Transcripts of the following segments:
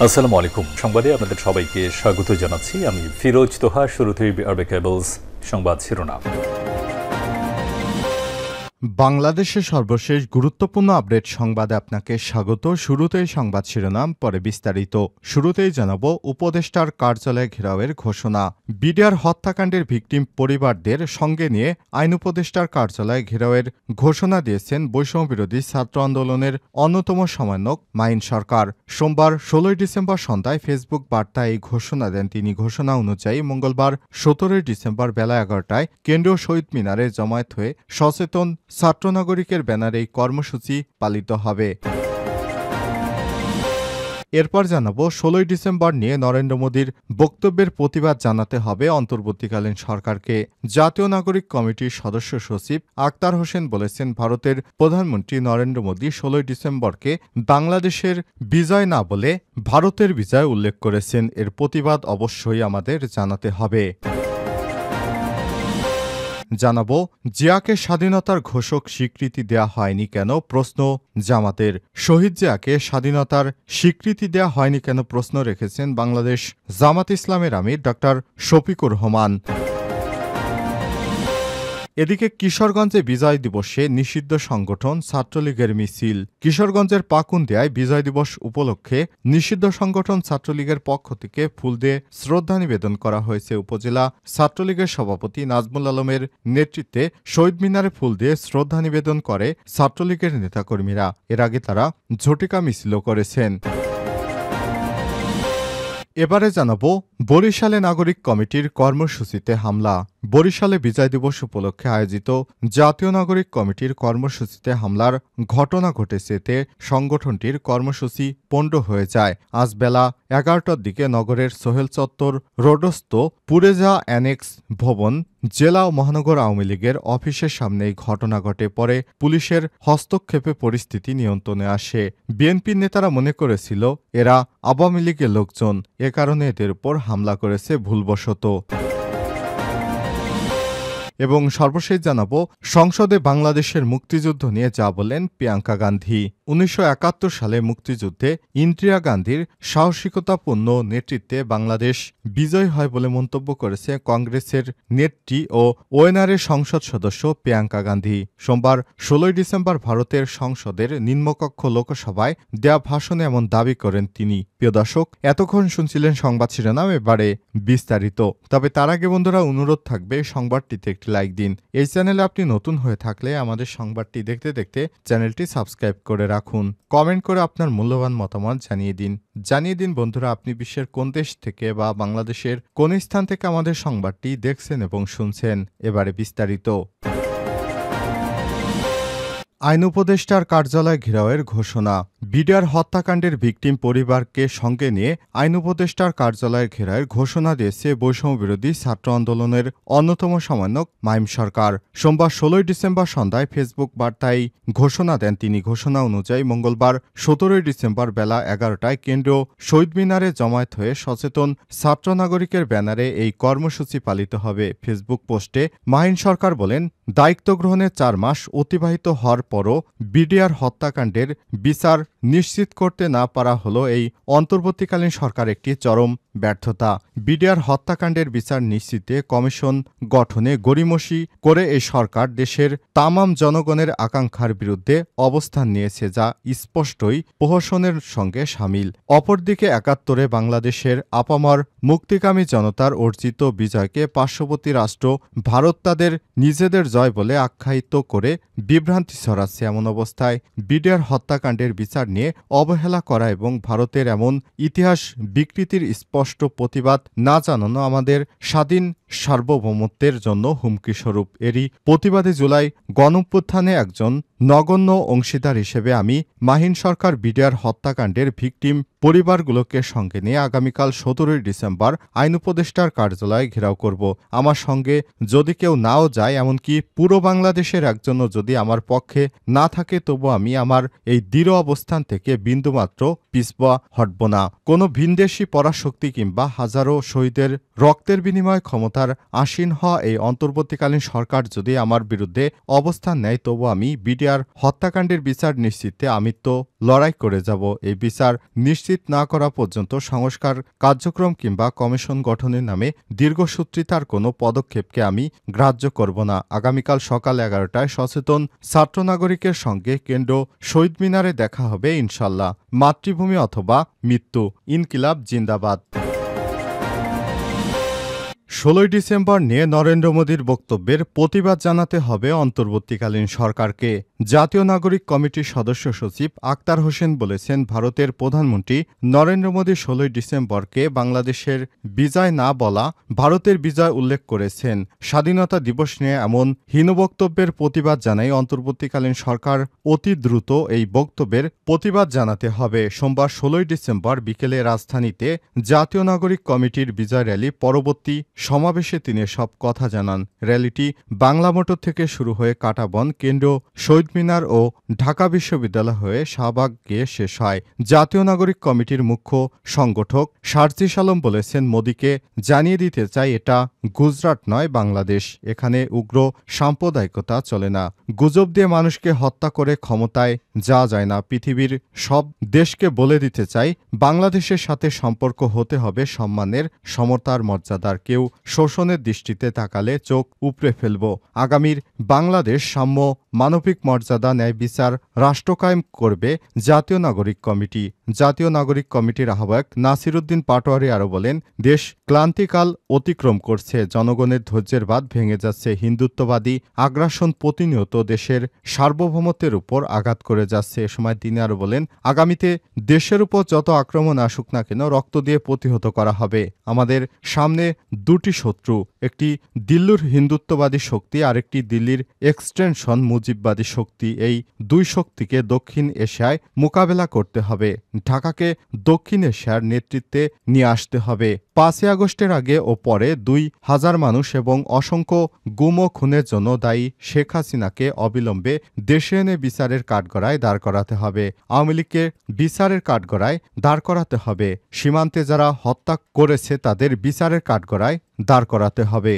আসসালামু আলাইকুম। সংবাদে আপনাদের সবাইকে স্বাগত জানাচ্ছি। আমি ফিরোজ তোহা। শুরুতেই আরবে কেবলস সংবাদ শিরোনাম। বাংলাদেশের সর্বশেষ গুরুত্বপূর্ণ আপডেট সংবাদে আপনাকে স্বাগত। শুরুতেই সংবাদ শিরোনাম, পরে বিস্তারিত। শুরুতেই জানাবো উপদেষ্টার কার্যালয়ে ঘেরাওয়ের ঘোষণা। বিডিআর হত্যাকাণ্ডের ভিকটিম পরিবারদের সঙ্গে নিয়ে আইন উপদেষ্টার কার্যালয়ে ঘেরাওয়ের ঘোষণা দিয়েছেন বৈষম্যবিরোধী ছাত্র আন্দোলনের অন্যতম সমন্বয়ক মাহিন সরকার। সোমবার ১৬ ডিসেম্বর সন্ধ্যায় ফেসবুক বার্তায় এই ঘোষণা দেন তিনি। ঘোষণা অনুযায়ী মঙ্গলবার ১৭ ডিসেম্বর বেলা ১১টায় কেন্দ্রীয় শহীদ মিনারে জমায়েত হয়ে সচেতন ছাত্র নাগরিকের ব্যানারে এই কর্মসূচি পালিত হবে। এরপর জানাবো ১৬ ডিসেম্বর নিয়ে নরেন্দ্র মোদীর বক্তব্যের প্রতিবাদ জানাতে হবে অন্তর্বর্তীকালীন সরকারকে। জাতীয় নাগরিক কমিটির সদস্য সচিব আক্তার হোসেন বলেছেন, ভারতের প্রধানমন্ত্রী নরেন্দ্র মোদী ১৬ ডিসেম্বরকে বাংলাদেশের বিজয় না বলে ভারতের বিজয় উল্লেখ করেছেন। এর প্রতিবাদ অবশ্যই আমাদের জানাতে হবে। জানাবো জিয়াকে স্বাধীনতার ঘোষক স্বীকৃতি দেয়া হয়নি কেন, প্রশ্ন জামাতের। শহীদ জিয়াকে স্বাধীনতার স্বীকৃতি দেয়া হয়নি কেন প্রশ্ন রেখেছেন বাংলাদেশ জামাত ইসলামের আমির ডক্টর শফিকুর রহমান। এদিকে কিশোরগঞ্জে বিজয় দিবসে নিষিদ্ধ সংগঠন ছাত্রলীগের মিছিল। কিশোরগঞ্জের পাকুন্দিয়ায় বিজয় দিবস উপলক্ষে নিষিদ্ধ সংগঠন ছাত্রলীগের পক্ষ থেকে ফুল দিয়ে শ্রদ্ধা নিবেদন করা হয়েছে। উপজেলা ছাত্রলীগের সভাপতি নাজমুল আলমের নেতৃত্বে শহীদ মিনারে ফুল দিয়ে শ্রদ্ধা নিবেদন করে ছাত্রলীগের নেতাকর্মীরা। এর আগে তারা ঝটিকা মিছিলও করেছেন। এবারে জানাবো বরিশালে নাগরিক কমিটির কর্মসূচিতে হামলা। বরিশালে বিজয় দিবস উপলক্ষে আয়োজিত জাতীয় নাগরিক কমিটির কর্মসূচিতে হামলার ঘটনা ঘটেছে। এতে সংগঠনটির কর্মসূচি পণ্ড হয়ে যায়। আজ বেলা ১১টার দিকে নগরের সোহেল চত্বর রোডস্থ পুরেজা অ্যানেক্স ভবন জেলা ও মহানগর আওয়ামী লীগের অফিসের সামনে এই ঘটনা ঘটে। পরে পুলিশের হস্তক্ষেপে পরিস্থিতি নিয়ন্ত্রণে আসে। বিএনপির নেতারা মনে করেছিল এরা আওয়ামী লীগের লোকজন, এ কারণে এদের উপর হামলা করেছে ভুলবশত। এবং সর্বশেষ জানাবো সংসদে বাংলাদেশের মুক্তিযুদ্ধ নিয়ে যা বলেন প্রিয়াঙ্কা গান্ধী। ১৯৭১ সালে মুক্তিযুদ্ধে ইন্দিরা গান্ধীর সাহসিকতাপূর্ণ নেতৃত্বে বাংলাদেশ বিজয় হয় বলে মন্তব্য করেছে কংগ্রেসের নেত্রী ও ওএনআরের সংসদ সদস্য প্রিয়াঙ্কা গান্ধী। সোমবার ১৬ ডিসেম্বর ভারতের সংসদের নিম্নকক্ষ লোকসভায় দেয়া ভাষণে এমন দাবি করেন তিনি। প্রিয় দর্শক, এতক্ষণ শুনছিলেন সংবাদ শিরোনাম, এবারে বিস্তারিত। তবে তার আগে বন্ধুরা অনুরোধ থাকবে সংবাদটিতে একটি লাইক দিন। এই চ্যানেলে আপনি নতুন হয়ে থাকলে আমাদের সংবাদটি দেখতে দেখতে চ্যানেলটি সাবস্ক্রাইব করে রাখুন। কমেন্ট করে আপনার মূল্যবান মতামত জানিয়ে দিন বন্ধুরা, আপনি বিশ্বের কোন দেশ থেকে বা বাংলাদেশের কোন স্থান থেকে আমাদের সংবাদটি দেখছেন এবং শুনছেন। এবারে বিস্তারিত। আইন উপদেষ্টার কার্যালয় ঘেরাওয়ের ঘোষণা। বিডিআর হত্যাকাণ্ডের ভিকটিম পরিবারকে সঙ্গে নিয়ে আইন উপদেষ্টার কার্যালয়ের ঘেরাওয়ের ঘোষণা দিয়েছে বৈষম্যবিরোধী ছাত্র আন্দোলনের অন্যতম সমন্বয়ক মাহিন সরকার। সোমবার ১৬ ডিসেম্বর সন্ধ্যায় ফেসবুক বার্তায় ঘোষণা দেন তিনি। ঘোষণা অনুযায়ী মঙ্গলবার ১৭ ডিসেম্বর বেলা ১১টায় কেন্দ্রীয় শহীদ মিনারে জমায়েত হয়ে সচেতন ছাত্র নাগরিকের ব্যানারে এই কর্মসূচি পালিত হবে। ফেসবুক পোস্টে মাহিন সরকার বলেন, দায়িত্ব গ্রহণের ৪ মাস অতিবাহিত হওয়ার পরও বিডিআর হত্যাকাণ্ডের বিচার নিশ্চিত করতে না পারা হলো এই অন্তর্বর্তীকালীন সরকার একটি চরম ব্যর্থতা। বিডিআর হত্যাকাণ্ডের বিচার নিশ্চিতে কমিশন গঠনে গড়িমসি করে এই সরকার দেশের তামাম জনগণের আকাঙ্ক্ষার বিরুদ্ধে অবস্থান নিয়েছে, যা স্পষ্টই প্রহসনের সঙ্গে সামিল। অপরদিকে ৭১ বাংলাদেশের আপামর মুক্তিকামী জনতার অর্জিত বিজয়কে পার্শ্ববর্তী রাষ্ট্র ভারত তাদের নিজেদের জয় বলে আখ্যায়িত করে বিভ্রান্তি ছড়াচ্ছে। এমন অবস্থায় বিডিআর হত্যাকাণ্ডের বিচার নিয়ে অবহেলা করা এবং ভারতের এমন ইতিহাস বিকৃতির স্পষ্ট প্রতিবাদ না জানানো আমাদের স্বাধীন সার্বভৌমত্বের জন্য হুমকিস্বরূপ। এরই প্রতিবাদে জুলাই গণঅভ্যুত্থানে একজন নগণ্য অংশীদার হিসেবে আমি মাহিন সরকার বিডিআর হত্যাকাণ্ডের ভিকটিম পরিবারগুলোকে সঙ্গে নিয়ে আগামীকাল ১৭ ডিসেম্বর আইন উপদেষ্টার কার্যালয়ে ঘেরাও করব। আমার সঙ্গে যদি কেউ নাও যায়, এমনকি পুরো বাংলাদেশের একজনও যদি আমার পক্ষে না থাকে, তবু আমি আমার এই দৃঢ় অবস্থান থেকে বিন্দুমাত্র পিছপা হটব না। কোনো ভিনদেশি পরাশক্তি কিংবা হাজারো শহীদের রক্তের বিনিময়ে ক্ষমতার আসীন হওয়া এই অন্তর্বর্তীকালীন সরকার যদি আমার বিরুদ্ধে অবস্থান নেয়, তবু আমি বিডিআর হত্যাকাণ্ডের বিচার নিশ্চিতে আমিত্ব লড়াই করে যাব। এই বিচার নিশ্চিত না করা পর্যন্ত সংস্কার কার্যক্রম কিংবা কমিশন গঠনের নামে দীর্ঘসূত্রিতার কোনো পদক্ষেপকে আমি গ্রাহ্য করব না। আগামীকাল সকাল 11টায় সচেতন ছাত্র নাগরিকের সঙ্গে কেন্দ্র শহীদ মিনারে দেখা হবে ইনশাল্লাহ। মাতৃভূমি অথবা মৃত্যু, ইনকিলাব জিন্দাবাদ। 16 ডিসেম্বর নিয়ে নরেন্দ্র মোদীর বক্তব্যের প্রতিবাদ জানাতে হবে অন্তর্বর্তীকালীন সরকারকে। জাতীয় নাগরিক কমিটির সদস্য সচিব আক্তার হোসেন বলেছেন, ভারতের প্রধানমন্ত্রী নরেন্দ্র মোদী 16 ডিসেম্বরকে বাংলাদেশের বিজয় না বলা ভারতের বিজয় উল্লেখ করেছেন। স্বাধীনতা দিবস নিয়ে এমন হীন বক্তব্যের প্রতিবাদ জানাই অন্তর্বর্তীকালীন সরকার অতি দ্রুত এই বক্তব্যের প্রতিবাদ জানাতে হবে। সোমবার 16 ডিসেম্বর বিকেলে রাজধানীতে জাতীয় নাগরিক কমিটির বিজয় র্যালি পরবর্তী সমাবেশে তিনি সব কথা জানান। র্যালিটি বাংলা মোটর থেকে শুরু হয়ে কাঁটাবন, কেন্দ্র শহীদ মিনার ও ঢাকা বিশ্ববিদ্যালয় হয়ে শাহবাগ গিয়ে শেষ হয়। জাতীয় নাগরিক কমিটির মুখ্য সংগঠক শারজিস আলম বলেছেন, মোদীকে জানিয়ে দিতে চাই এটা গুজরাট নয়, বাংলাদেশ। এখানে উগ্র সাম্প্রদায়িকতা চলে না। গুজব দিয়ে মানুষকে হত্যা করে ক্ষমতায় যাওয়া যায় না। পৃথিবীর সব দেশকে বলে দিতে চাই, বাংলাদেশের সাথে সম্পর্ক হতে হবে সম্মানের, সমতার, মর্যাদার। কেউ শোষণের দৃষ্টিতে তাকালে চোখ উপড়ে ফেলব। আগামীর বাংলাদেশ সাম্য, মানবিক মর্যাদা, ন্যায় বিচার রাষ্ট্রকায়েম করবে জাতীয় নাগরিক কমিটি। জাতীয় নাগরিক কমিটির আহ্বায়ক নাসিরউদ্দিন পাটোয়ারি আরও বলেন, দেশ ক্লান্তিকাল অতিক্রম করছে, জনগণের ধৈর্যের বাঁধ ভেঙে যাচ্ছে। হিন্দুত্ববাদী আগ্রাসন প্রতিনিয়ত দেশের সার্বভৌমত্বের উপর আঘাত করে যাচ্ছে। এ সময় তিনি আরও বলেন, আগামীতে দেশের উপর যত আক্রমণ আসুক না কেন রক্ত দিয়ে প্রতিহত করা হবে। আমাদের সামনে দুটি শত্রু, একটি দিল্লির হিন্দুত্ববাদী শক্তি, আরেকটি দিল্লির এক্সটেনশন মুজিববাদী শক্তি। এই দুই শক্তিকে দক্ষিণ এশিয়ায় মোকাবেলা করতে হবে। ঢাকাকে দক্ষিণ এশিয়ার নেতৃত্বে নিয়ে আসতে হবে। 5ই আগস্টের আগে ও পরে 2000 মানুষ এবং অসংখ্য গুম ও খুনের জন্য দায়ী শেখ হাসিনাকে অবিলম্বে দেশে এনে বিচারের কাঠগড়ায় দাঁড় করাতে হবে। আওয়ামী লীগকে বিচারের কাঠগড়ায় দাঁড় করাতে হবে। সীমান্তে যারা হত্যা করেছে তাদের বিচারের কাঠগড়ায় দাঁড় করাতে হবে।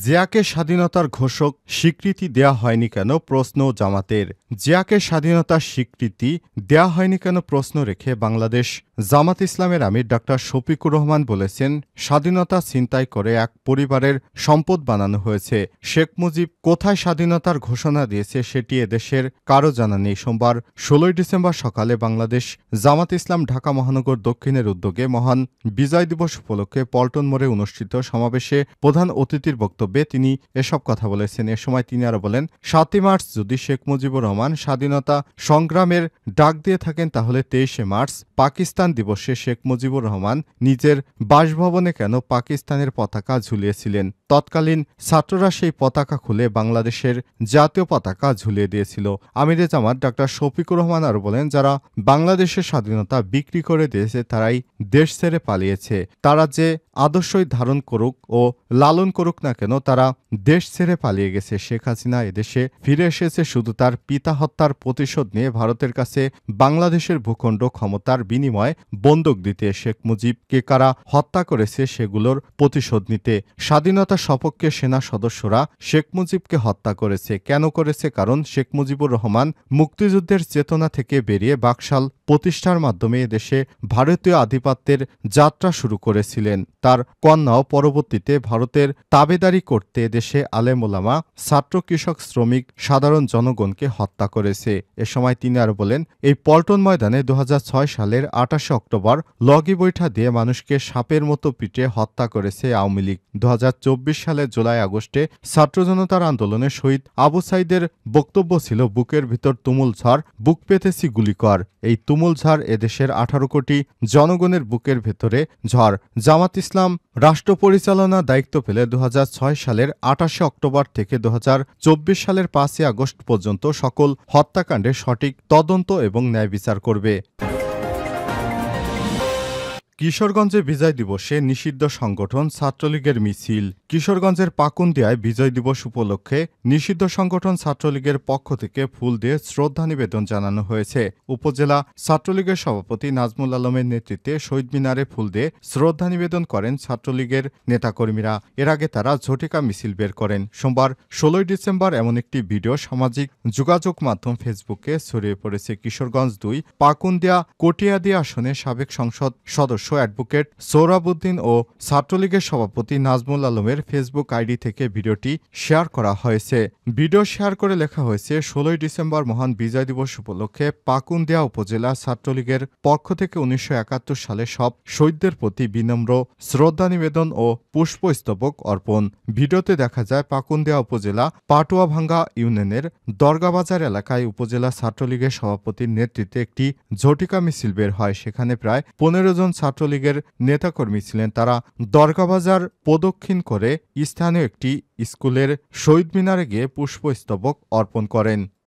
জিয়াকে স্বাধীনতার ঘোষক স্বীকৃতি দেয়া হয়নি কেন, প্রশ্ন জামাতের। জিয়াকে স্বাধীনতার স্বীকৃতি দেয়া হয়নি কেন প্রশ্ন রেখে বাংলাদেশ জামাত ইসলামের আমির ডা. শফিকুর রহমান বলেছেন, স্বাধীনতা ছিনতাই করে এক পরিবারের সম্পদ বানানো হয়েছে। শেখ মুজিব কোথায় স্বাধীনতার ঘোষণা দিয়েছে সেটি এদেশের কারো জানা নেই। সোমবার 16 ডিসেম্বর সকালে বাংলাদেশ জামাত ইসলাম ঢাকা মহানগর দক্ষিণের উদ্যোগে মহান বিজয় দিবস উপলক্ষে পল্টন মোড়ে অনুষ্ঠিত সমাবেশে প্রধান অতিথির বক্তব্যে তিনি এসব কথা বলেছেন। এ সময় তিনি আরও বলেন, 7ই মার্চ যদি শেখ মুজিবুর রহমান স্বাধীনতা সংগ্রামের ডাক দিয়ে থাকেন তাহলে 23শে মার্চ পাকিস্তান দিবসে শেখ মুজিবুর রহমান নিজের বাসভবনে কেন পাকিস্তানের পতাকা ঝুলিয়েছিলেন? তৎকালীন ছাত্ররা সেই পতাকা খুলে বাংলাদেশের জাতীয় পতাকা ঝুলিয়ে দিয়েছিল। আমিরে জামাত ডা. শফিকুর রহমান আরও বলেন, যারা বাংলাদেশের স্বাধীনতা বিক্রি করে দিয়েছে তারাই দেশ ছেড়ে পালিয়েছে। তারা যে আদর্শই ধারণ করুক ও লালন করুক না কেন, তারা দেশ ছেড়ে পালিয়ে গেছে। শেখ হাসিনা এদেশে ফিরে এসেছে শুধু তার পিতা হত্যার প্রতিশোধ নিয়ে ভারতের কাছে বাংলাদেশের ভূখণ্ড ক্ষমতার বিনিময়ে বন্দুক দিতে। শেখ মুজিবকে কারা হত্যা করেছে সেগুলোর প্রতিশোধ নিতে। স্বাধীনতা সপক্ষে সেনা সদস্যরা শেখ মুজিবকে হত্যা করেছে। কেন করেছে? কারণ শেখ মুজিবুর রহমান মুক্তিযুদ্ধের চেতনা থেকে বেরিয়ে বাকশাল প্রতিষ্ঠার মাধ্যমে এদেশে ভারতীয় আধিপত্যের যাত্রা শুরু করেছিলেন। তার কন্যাও পরবর্তীতে ভারতের তাবেদারি করতে দেশে আলেম ওলামা, ছাত্র, কৃষক, শ্রমিক, সাধারণ জনগণকে হত্যা করেছে। এ সময় তিনি আরও বলেন, এই পল্টন ময়দানে 2006 সালের 28 অক্টোবর লগি বৈঠা দিয়ে মানুষকে সাপের মতো পিটিয়ে হত্যা করেছে আওয়ামী লীগ। 2024 সালের জুলাই আগস্টে ছাত্র জনতার আন্দোলনে শহীদ আবু সাইদের বক্তব্য ছিল, বুকের ভিতর তুমুল ঝড়, বুক পেতেছি গুলি কর। এই তুমুল ঝড় এদেশের 18 কোটি জনগণের বুকের ভেতরে ঝড়। জামাত ইসলাম রাষ্ট্র পরিচালনার দায়িত্ব পেলে 2006 সালের 28 অক্টোবর থেকে 2024 সালের 5ই আগস্ট পর্যন্ত সকল হত্যাকাণ্ডের সঠিক তদন্ত এবং ন্যায় বিচার করবে। কিশোরগঞ্জে বিজয় দিবসে নিষিদ্ধ সংগঠন ছাত্রলীগের মিছিল। কিশোরগঞ্জের পাকুন্দিয়ায় বিজয় দিবস উপলক্ষে নিষিদ্ধ সংগঠন ছাত্রলীগের পক্ষ থেকে ফুল দিয়ে শ্রদ্ধা নিবেদন জানানো হয়েছে। উপজেলা ছাত্রলীগের সভাপতি নাজমুল আলমের নেতৃত্বে শহীদ মিনারে ফুল দিয়ে শ্রদ্ধা নিবেদন করেন ছাত্রলীগের নেতাকর্মীরা। এর আগে তারা ঝটিকা মিছিল বের করেন। সোমবার ১৬ ডিসেম্বর এমন একটি ভিডিও সামাজিক যোগাযোগ মাধ্যম ফেসবুকে ছড়িয়ে পড়েছে। কিশোরগঞ্জ ২ পাকুন্দিয়া কটিয়াদি আসনের সাবেক সংসদ সদস্য অ্যাডভোকেট সোহরাবুদ্দিন ও ছাত্রলীগের সভাপতি নাজমুল আলমের ফেসবুক আইডি থেকে ভিডিওটি শেয়ার করা হয়েছে। ভিডিও শেয়ার করে লেখা হয়েছে, ১৬ ডিসেম্বর মহান বিজয় দিবস উপলক্ষে পাকুন্দিয়া উপজেলা ছাত্রলীগের পক্ষ থেকে ১৯৭১ সালে সব শহীদদের প্রতি বিনম্র শ্রদ্ধা নিবেদন ও পুষ্পস্তবক অর্পণ। ভিডিওতে দেখা যায় পাকুন্দিয়া উপজেলা পাটুয়াভাঙ্গা ইউনিয়নের দরগাবাজার এলাকায় উপজেলা ছাত্রলীগের সভাপতির নেতৃত্বে একটি ঝটিকা মিছিল বের হয়। সেখানে প্রায় ১৫ জন ছাত্রলীগের নেতাকর্মী ছিলেন। তারা দরগাবাজার প্রদক্ষিণ করে স্থানীয় একটি স্কুলের শহীদ মিনারে গিয়ে পুষ্পস্তবক অর্পণ করেন।